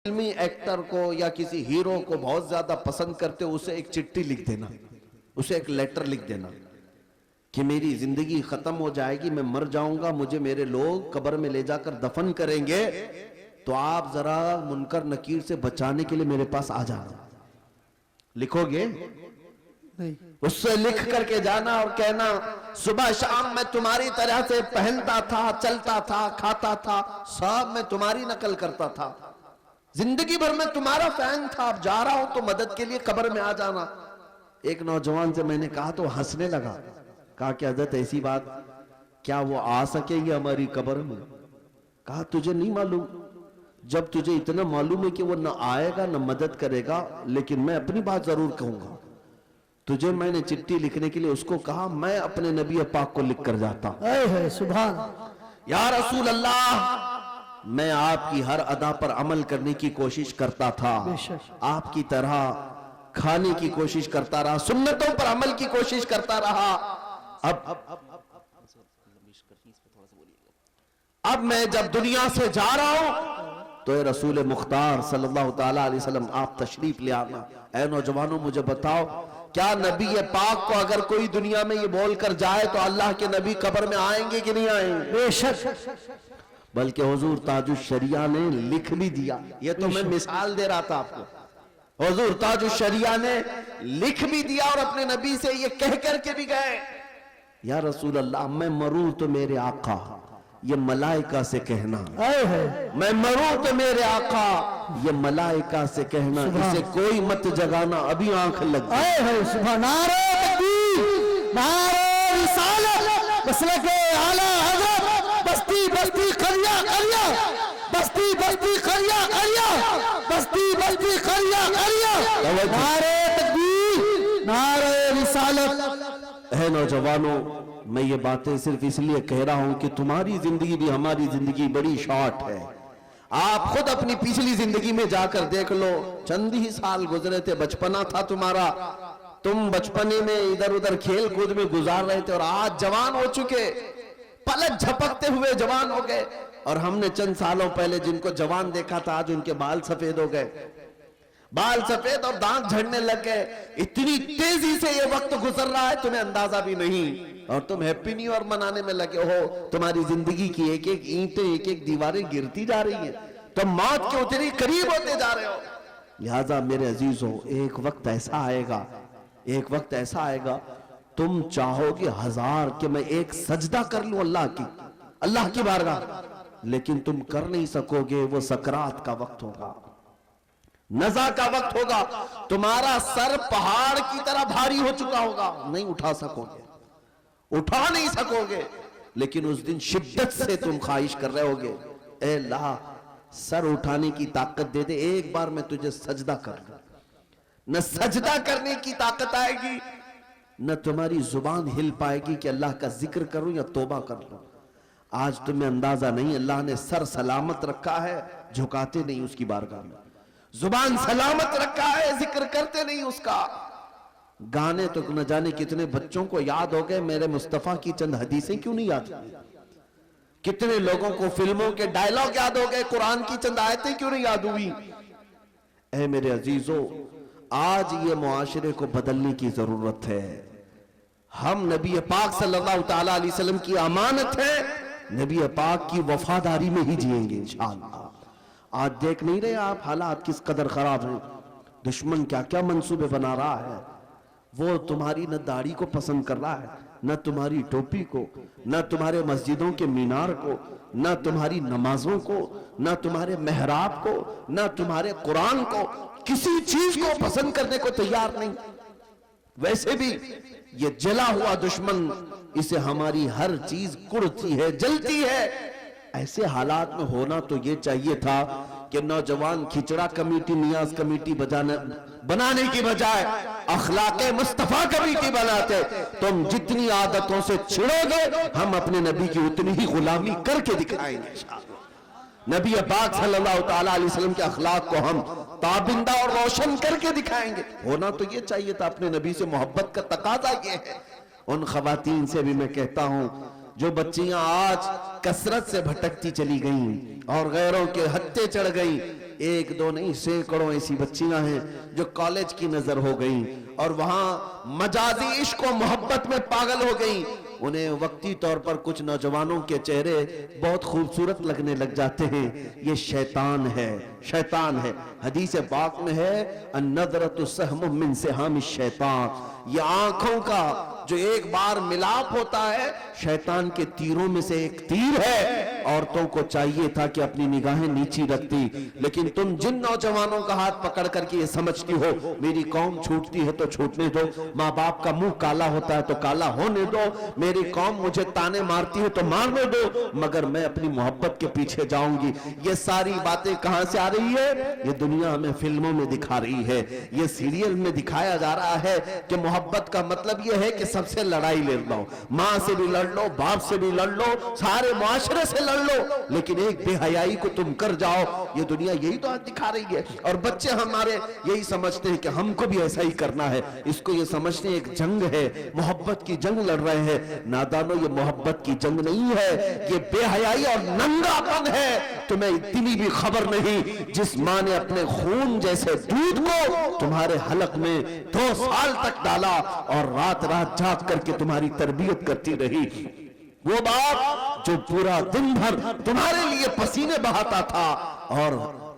فلمی ایکٹر کو یا کسی ہیرو کو بہت زیادہ پسند کرتے ہو اسے ایک چٹھی لکھ دینا، اسے ایک لیٹر لکھ دینا کہ میری زندگی ختم ہو جائے گی، میں مر جاؤں گا، مجھے میرے لوگ قبر میں لے جا کر دفن کریں گے، تو آپ ذرا منکر نکیر سے بچانے کے لیے میرے پاس آ جانا۔ لکھو گے؟ اس سے لکھ کر کے جانا اور کہنا صبح شام میں تمہاری طرح سے پہنتا تھا، چلتا تھا، کھاتا تھا، سب میں تمہاری نقل کرتا تھا، زندگی بھر میں تمہارا فین تھا، اب جا رہا ہوں تو مدد کے لیے قبر میں آ جانا۔ ایک نوجوان سے میں نے کہا تو ہنسنے لگا، کہا کہ حضرت ایسی بات، کیا وہ آ سکیں گے ہماری قبر میں؟ کہا تجھے نہیں معلوم، جب تجھے اتنا معلوم ہے کہ وہ نہ آئے گا نہ مدد کرے گا، لیکن میں اپنی بات ضرور کہوں گا، تجھے میں نے چٹھی لکھنے کے لیے اس کو کہا، میں اپنے نبی پاک کو لکھ کر جاتا ہوں، سبحان یا رسول اللہ میں آپ کی ہر ادا پر عمل کرنے کی کوشش کرتا تھا، آپ کی طرح کھانے کی کوشش کرتا رہا، سنتوں پر عمل کی کوشش کرتا رہا، اب میں جب دنیا سے جا رہا ہوں تو اے رسول مختار صلی اللہ تعالیٰ علیہ وسلم آپ تشریف لے آنا۔ اے نوجوانوں مجھے بتاؤ، کیا نبی پاک کو اگر کوئی دنیا میں یہ بول کر جائے تو اللہ کے نبی قبر میں آئیں گے کہ نہیں آئیں گے؟ بے شک، بلکہ حضور تاج الشریعہ نے لکھ بھی دیا، یہ تو میں مثال دے رہا تھا آپ کو، حضور تاج الشریعہ نے لکھ بھی دیا اور اپنے نبی سے یہ کہہ کر کے بھی گئے، یا رسول اللہ میں مروں تو میرے آقا، یہ ملائکہ سے کہنا، میں مروں تو میرے آقا، یہ ملائکہ سے کہنا، اسے کوئی مت جگانا، ابھی آنکھ لگ گئی۔ سبحان نعرہ تکبیر، نعرہ رسالت، مسلک اعلی حضرت، بستی بستی قریہ قریہ، بستی بستی قریہ قریہ، بستی بستی قریہ قریہ، نعرہ تکبیر، نعرہ رسالت۔ اے نوجوانوں میں یہ باتیں صرف اس لیے کہہ رہا ہوں کہ تمہاری زندگی بھی ہماری زندگی بڑی شارٹ ہے، آپ خود اپنی پچھلی زندگی میں جا کر دیکھ لو، چند ہی سال گزرے تھے، بچپنا تھا تمہارا، تم بچپنے میں ادھر ادھر کھیل کود میں گزار رہے تھے اور آج جوان ہو چکے، پلک جھپکتے ہوئے جوان ہو گئے، اور ہم نے چند سالوں پہلے جن کو جوان دیکھا تھا آج ان کے بال سفید ہو گئے، بال سفید اور دانت جھڑنے لگ گئے، اتنی تیزی سے یہ وقت گزر رہا ہے تمہیں اندازہ بھی نہیں، اور تم ہیپی نیو ایئر منانے میں لگے ہو، تمہاری زندگی کی ایک ایک اینٹیں ایک ایک دیواریں گرتی جا رہی ہیں، تم موت کے اتنی قریب ہوتے جا رہے ہو۔ لہٰذا میرے عزیزوں ایک وقت ایسا آئے گا، ایک وقت ایسا آئے گا تم چاہو گے ہزار کہ میں ایک سجدہ کر لوں اللہ کی بارگاہ، لیکن تم کر نہیں سکو گے، وہ سکرات کا وقت ہوگا، نزا کا وقت ہوگا، تمہارا سر پہاڑ کی طرح بھاری ہو چکا ہوگا، نہیں اٹھا سکو گے، اٹھا نہیں سکو گے، لیکن اس دن شدت سے تم خواہش کر رہے ہوگے، اے اللہ سر اٹھانے کی طاقت دے دے، ایک بار میں تجھے سجدہ کر لوں، نہ سجدہ کرنے کی طاقت آئے گی، نہ تمہاری زبان ہل پائے گی کہ اللہ کا ذکر کروں یا توبہ کر لوں۔ آج تمہیں اندازہ نہیں، اللہ نے سر سلامت رکھا ہے، جھکاتے نہیں اس کی بارگاہ میں، زبان سلامت رکھا ہے، ذکر کرتے نہیں اس کا، گانے تو نہ جانے کتنے بچوں کو یاد ہو گئے، میرے مصطفیٰ کی چند حدیثیں کیوں نہیں یاد ہوئی، کتنے لوگوں کو فلموں کے ڈائلاگ یاد ہو گئے، قرآن کی چند آیتیں کیوں نہیں یاد ہوئی۔ اے میرے عزیزو آج یہ معاشرے کو بدلنے کی ضرورت ہے، ہم نبی پاک صلی اللہ تعالیٰ علیہ وسلم کی امانت ہے، نبی پاک کی وفاداری میں ہی جئیں گے انشاءاللہ۔ آج دیکھ نہیں رہے آپ حالات کس قدر خراب ہیں، دشمن کیا کیا منصوبے بنا رہا ہے، وہ تمہاری نہ داڑھی کو پسند کر رہا ہے، نہ تمہاری ٹوپی کو، نہ تمہارے مسجدوں کے مینار کو، نہ تمہاری نمازوں کو، نہ تمہارے محراب کو، نہ تمہارے قرآن کو، کسی چیز کو پسند کرنے کو تیار نہیں۔ ویسے بھی یہ جلا ہوا دشمن، اسے ہماری ہر چیز کڑتی ہے، جلتی ہے، ایسے حالات میں ہونا تو یہ چاہیے تھا کہ نوجوان کھچڑا کمیٹی نیاز کمیٹی بنانے کی بجائے اخلاق مصطفیٰ کمیٹی بناتے، تم جتنی عادتوں سے چھڑو گے ہم اپنے نبی کی اتنی ہی غلامی کر کے دکھائیں گے انشاءاللہ، نبی پاک صلی اللہ تعالیٰ علیہ وسلم کے اخلاق کو ہم تابندہ اور روشن کر کے دکھائیں گے، ہونا تو یہ چاہیے تھا، اپنے نبی سے محبت کا تقاضا یہ ہے۔ ان خواتین سے بھی میں کہتا ہوں جو بچیاں آج کثرت سے بھٹکتی چلی گئیں اور غیروں کے ہتھے چڑھ گئیں، ایک دو نہیں سینکڑوں ایسی بچیاں ہیں جو کالج کی نظر ہو گئیں اور وہاں مجازی عشق و محبت میں پاگل ہو گئیں. انہیں وقتی طور پر کچھ نوجوانوں کے چہرے بہت خوبصورت لگنے لگ جاتے ہیں. یہ شیطان ہے، شیطان ہے. حدیث پاک میں ہے النظرۃ سہم من سہام الشیطان. یہ آنکھوں کا جو ایک بار ملاپ ہوتا ہے شیطان کے تیروں میں سے ایک تیر ہے. عورتوں کو چاہیے تھا کہ اپنی نگاہیں نیچی رکھتی، لیکن تم جن نوجوانوں کا ہاتھ پکڑ کر کے یہ سمجھتی ہو میری قوم چھوٹتی ہے تو چھوٹنے دو، ماں باپ کا منہ کالا ہوتا ہے تو کالا ہونے دو، میری قوم مجھے تانے مارتی ہے تو مارنے دو، مگر میں اپنی محبت کے پیچھے جاؤں گی. یہ ساری باتیں کہاں سے آ رہی ہے؟ یہ دنیا ہمیں فلموں میں دکھا رہی ہے، یہ سیریل میں دکھایا جا رہا ہے کہ محبت کا مطلب یہ ہے کہ سب سے لڑائی لڑ لو، ماں سے بھی لڑ لو، باپ سے بھی لڑ لو، سارے معاشرے سے لڑ لو، لیکن ایک بے حیائی کو تم کر جاؤ. یہ دنیا یہی تو دکھا رہی ہے اور بچے ہمارے یہی سمجھتے ہیں کہ ہم کو بھی ایسا ہی کرنا ہے. اس کو یہ سمجھتے ہیں ایک جنگ ہے، محبت کی جنگ لڑ رہے ہیں. نادانو، یہ محبت کی جنگ نہیں ہے، یہ بے حیائی اور ننگا پن ہے. تمہیں اتنی بھی خبر نہیں جس ماں نے اپنے خون جیسے دودھ کو تمہارے حلق میں 2 سال تک ڈالا اور رات رات جاگ کر کے تمہاری تربیت کرتی رہی، وہ باپ جو پورا دن بھر تمہارے لیے پسینے بہاتا تھا، اور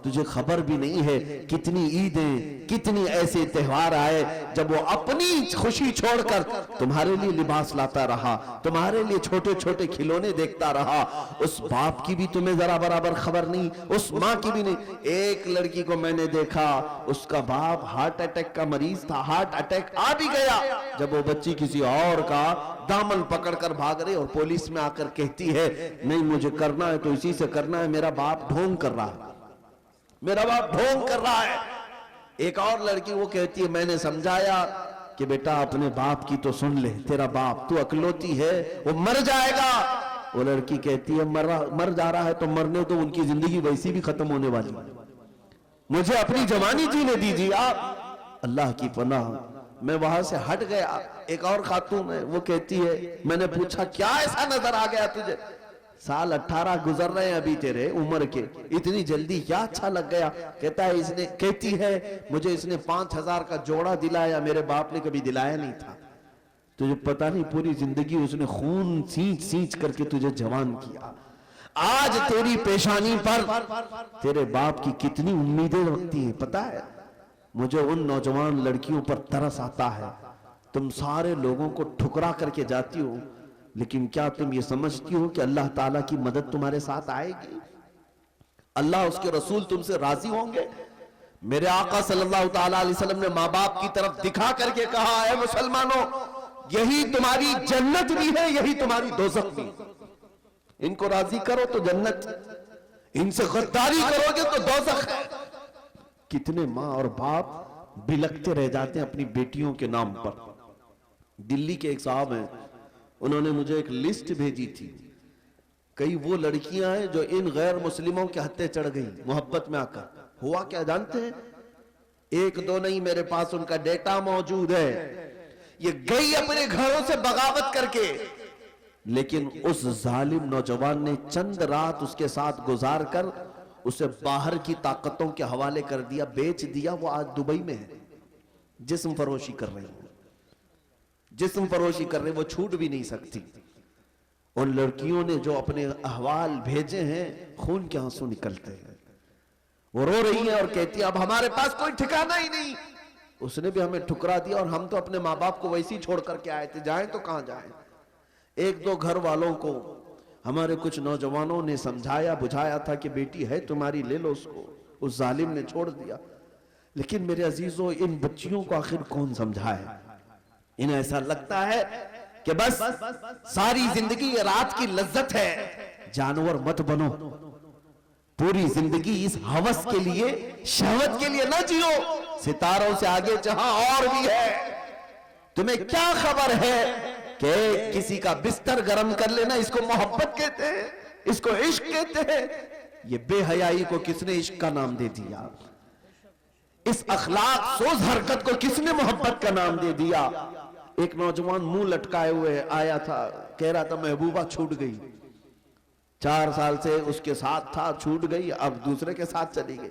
تجھے خبر بھی نہیں ہے کتنی عیدیں، کتنی ایسے تہوار آئے جب وہ اپنی خوشی چھوڑ کر تمہارے لیے لباس لاتا رہا، تمہارے لیے چھوٹے چھوٹے کھلونے دیکھتا رہا. اس باپ کی بھی تمہیں ذرا برابر خبر نہیں، اس ماں کی بھی نہیں. ایک لڑکی کو میں نے دیکھا، اس کا باپ ہارٹ اٹیک کا مریض تھا، ہارٹ اٹیک آ بھی گیا. جب وہ بچی کسی اور کا دامن پکڑ کر بھاگ رہی اور پولیس میں آ کر کہتی ہے نہیں مجھے کرنا ہے تو اسی سے کرنا ہے، میرا باپ ڈھونگ کر رہا ہے، میرا باپ ڈھونگ کر رہا ہے. ایک اور لڑکی وہ کہتی ہے میں نے سمجھایا کہ بیٹا اپنے باپ کی تو سن لے، تیرا باپ تو اکلوتی ہے، وہ مر جائے گا. وہ لڑکی کہتی ہے مر جا رہا ہے تو مرنے دو، ان کی زندگی ویسی بھی ختم ہونے والی، مجھے اپنی جوانی جینے دیجیے آپ. اللہ کی پناہ. میں وہاں سے ہٹ گیا. ایک اور خاتون ہے وہ کہتی ہے میں نے پوچھا کیا ایسا نظر آ گیا تجھے؟ سال 18 گزر رہے ہیں ابھی تیرے عمر کے، اتنی جلدی کیا اچھا لگ گیا؟ کہتا ہے کہتی ہے مجھے اس نے 5000 کا جوڑا دلایا، میرے باپ نے کبھی دلایا نہیں تھا. تجھے پتا نہیں پوری زندگی اس نے خون سینچ سینچ کر کے تجھے جوان کیا. آج تیری پیشانی پر تیرے باپ کی کتنی امیدیں رکھتی ہیں پتا ہے؟ مجھے ان نوجوان لڑکیوں پر ترس آتا ہے. تم سارے لوگوں کو ٹھکرا کر کے جاتی ہو، لیکن کیا تم یہ سمجھتی ہو کہ اللہ تعالیٰ کی مدد تمہارے ساتھ آئے گی؟ اللہ اس کے رسول تم سے راضی ہوں گے؟ میرے آقا صلی اللہ تعالیٰ علیہ وسلم نے ماں باپ کی طرف دکھا کر کے کہا اے مسلمانوں یہی تمہاری جنت بھی ہے، یہی تمہاری دوزخ بھی. ان کو راضی کرو تو جنت، ان سے غداری کرو گے تو دوزخ ہے. کتنے ماں اور باپ بلکتے رہ جاتے ہیں اپنی بیٹیوں کے نام پر. دلی کے ایک صاحب ہیں، انہوں نے مجھے ایک لسٹ بھیجی تھی. کئی وہ لڑکیاں ہیں جو ان غیر مسلموں کے ہتھے چڑھ گئی محبت میں آ کر. ہوا کیا جانتے ہیں؟ ایک دو نہیں، میرے پاس ان کا ڈیٹا موجود ہے. یہ گئی اپنے گھروں سے بغاوت کر کے، لیکن اس ظالم نوجوان نے چند رات اس کے ساتھ گزار کر اسے باہر کی طاقتوں کے حوالے کر دیا، بیچ دیا. وہ آج دبئی میں ہے، جسم فروشی کر رہے ہیں، جسم فروشی کر رہے ہیں، وہ چھوٹ بھی نہیں سکتی. ان لڑکیوں نے جو اپنے احوال بھیجے ہیں خون کے آنسو نکلتے ہیں. وہ رو رہی ہیں اور کہتی ہے اب ہمارے پاس کوئی ٹھکانہ ہی نہیں. اس نے بھی ہمیں ٹھکرا دیا اور ہم تو اپنے ماں باپ کو ویسے ہی چھوڑ کر کے آئے تھے، جائیں تو کہاں جائیں. ایک دو گھر والوں کو ہمارے کچھ نوجوانوں نے سمجھایا بجھایا تھا کہ بیٹی ہے تمہاری لے لو اس کو، اس ظالم نے چھوڑ دیا. لیکن میرے عزیزوں ان بچیوں کو آخر کون سمجھائے؟ انہیں ایسا لگتا ہے کہ بس ساری زندگی یہ رات کی لذت ہے. جانور مت بنو، پوری زندگی اس ہوس کے لیے شہوت کے لیے نہ جیو. ستاروں سے آگے جہاں اور بھی ہے. تمہیں کیا خبر ہے کہ کسی کا بستر گرم کر لینا اس کو محبت کہتے ہیں، اس کو عشق کہتے ہیں؟ یہ بے حیائی کو کس نے عشق کا نام دے دیا؟ اس اخلاق سوز حرکت کو کس نے محبت کا نام دے دیا؟ ایک نوجوان منہ لٹکائے ہوئے آیا تھا، کہہ رہا تھا محبوبہ چھوٹ گئی، 4 سال سے اس کے ساتھ تھا، چھوٹ گئی، اب دوسرے کے ساتھ چلی گئی.